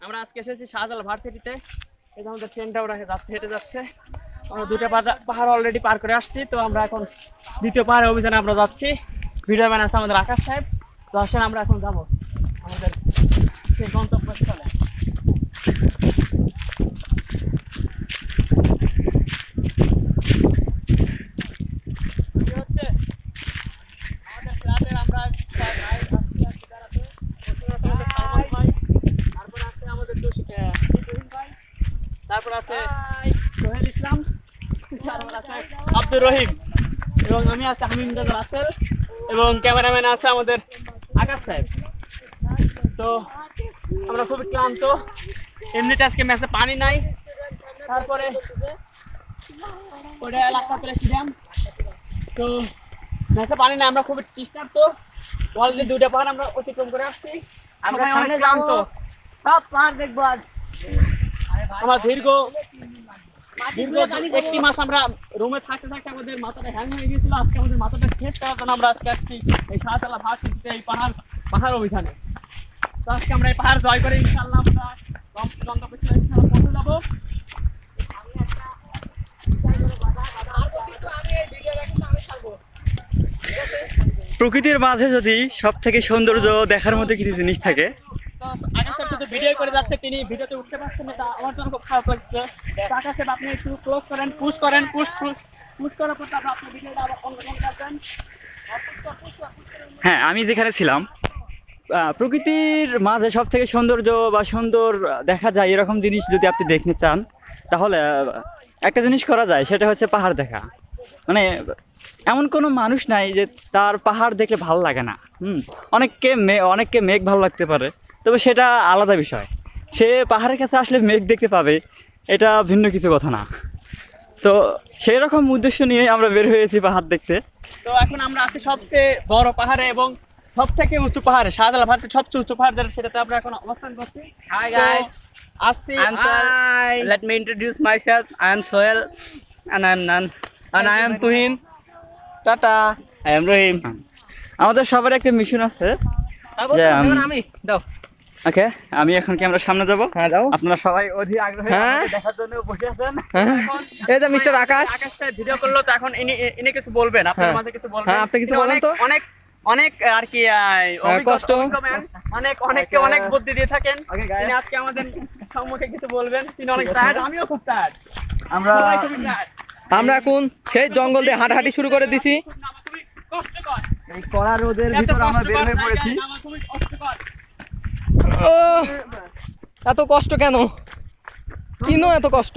আমরা আজকে এসেছি শাহজালাল ভার্সিটিতে। এই যে আমাদের ট্রেনটা ওরা যাচ্ছে, হেঁটে যাচ্ছে। আমরা দুটো পাহাড় অলরেডি পার করে আসছি। তো আমরা এখন দ্বিতীয় পাহাড়ে অভিযানে আমরা যাচ্ছি। ভিডিও ম্যান আছে আমাদের আকাশ সাহেব। তো আসেন আমরা এখন যাবো আমাদের সেই গন্তব্যস্থলে। হচ্ছে আমাদের ফ্ল্যাটের আমরা তারপর আছে আমাদের ভাই, তারপর আছে সোহেল ইসলাম, তারপর আছে আব্দুর রহিম এবং আমি আছি হামিদ রাসেল এবং ক্যামেরাম্যান আছে আমাদের আকাশ সাহেব। তো আমরা খুবই ক্লান্ত, এমনিতে আজকে ম্যাচে পানি নাই। তারপরে ওটা এলাকা প্রেসিডেন্ট, তো ম্যাচে পানি নাই, আমরা খুবই তৃষ্ণার্ত। অলরেডি দুইটা পাহাড় আমরা অতিক্রম করে আসছি। আমরা অনেক ক্লান্ত, সব পাহাড় দেখবো আজ। আমরা দীর্ঘ 1 মাস আমরা রুমে থাকতে থাকতে আমাদের মাথাটা হ্যাং হয়ে গিয়েছিল। আজকে আমাদের মাথাটা ফ্রেশ করার জন্য আমরা আজকে আসছি এই শাহজালাল ভার্সিটিতে, এই পাহাড় অভিযানে। তো আজকে আমরা এই পাহাড় জয় করে ইনশাআল্লাহ আমরা গন্তব্যস্থলে পৌঁছে যাবো। প্রকৃতির মাঝে যদি সব থেকে সৌন্দর্য দেখার মতো কিছু জিনিস থাকে, আকাশ সাহেব শুধু ভিডিও করে যাচ্ছে, তিনি ভিডিওতে উঠতে পারছেন না, আমার জন্য খুব খারাপ লাগছে। আকাশ সাহেব আপনি একটু ক্লোজ করেন, পুশ করার পর তারপর আপনি ভিডিওটা আবার অন করবেন। হ্যাঁ আমি যেখানে ছিলাম প্রকৃতির মাঝে সব থেকে সৌন্দর্য বা সুন্দর দেখা যায় এরকম জিনিস যদি আপনি দেখতে চান, তাহলে একটা জিনিস করা যায়, সেটা হচ্ছে পাহাড় দেখা। মানে এমন কোনো মানুষ নাই যে তার পাহাড় দেখলে ভালো লাগে না। অনেককে মেঘ ভালো লাগতে পারে, তবে সেটা আলাদা বিষয়। সে পাহাড়ের কাছে আসলে মেঘ দেখতে পাবে, এটা ভিন্ন কিছু কথা না। তো সেই রকম উদ্দেশ্য নিয়ে আমরা বের হয়েছি পাহাড় দেখতে। তো এখন আমরা আছি সবচেয়ে বড় পাহাড়ে এবং সব থেকে উঁচু পাহাড়ে, শাহজালাল ভার্সিটির সবচেয়ে উঁচু পাহাড় যেটা, সেটাতে আমরা এখন অবস্থান করছি। Hi guys, আসছি। I'm Sohel. Let me introduce myself. I am Sohel and I am Nan. And I am Tuhin. Tata. I am Rahim. আমাদের সবার একটা মিশন আছে। ওকে, আমি এখন কি আমরা সামনে যাবো? হ্যাঁ যাও। আপনারা সবাই অধীর আগ্রহে হ্যাঁ। আমাদের দেখার জন্য বসে আছেন। এই যে মিস্টার আকাশ। আকাশ সাহেব ভিডিও করলো, তো এখন ইনি কিছু বলবেন, আপনার হ্যাঁ। মাঝে কিছু বলবেন। হ্যাঁ, আপনি কিছু তিনি বলেন তো। অনেক আর কি কষ্ট। অনেককে অনেক বুদ্ধি দিয়ে থাকেন। Okay, guys. তিনি আজকে আমাদের সম্মুখে কিছু বলবেন। তিনি অনেক টায়ার্ড, আমিও খুব টায়ার্ড। আমরা সবাই খুবই tired। আমরা এখন সেই জঙ্গল দিয়ে হাঁটাহাঁটি শুরু করে দিছি। আমার খুবই কষ্টকর। এই কড়া রোদের এত ভিতর আমরা বের কষ্টকর হয়ে পড়েছি। জায়গায় আমার খুবই কষ্টকর। এত কষ্ট কেন? কিনো এত কষ্ট?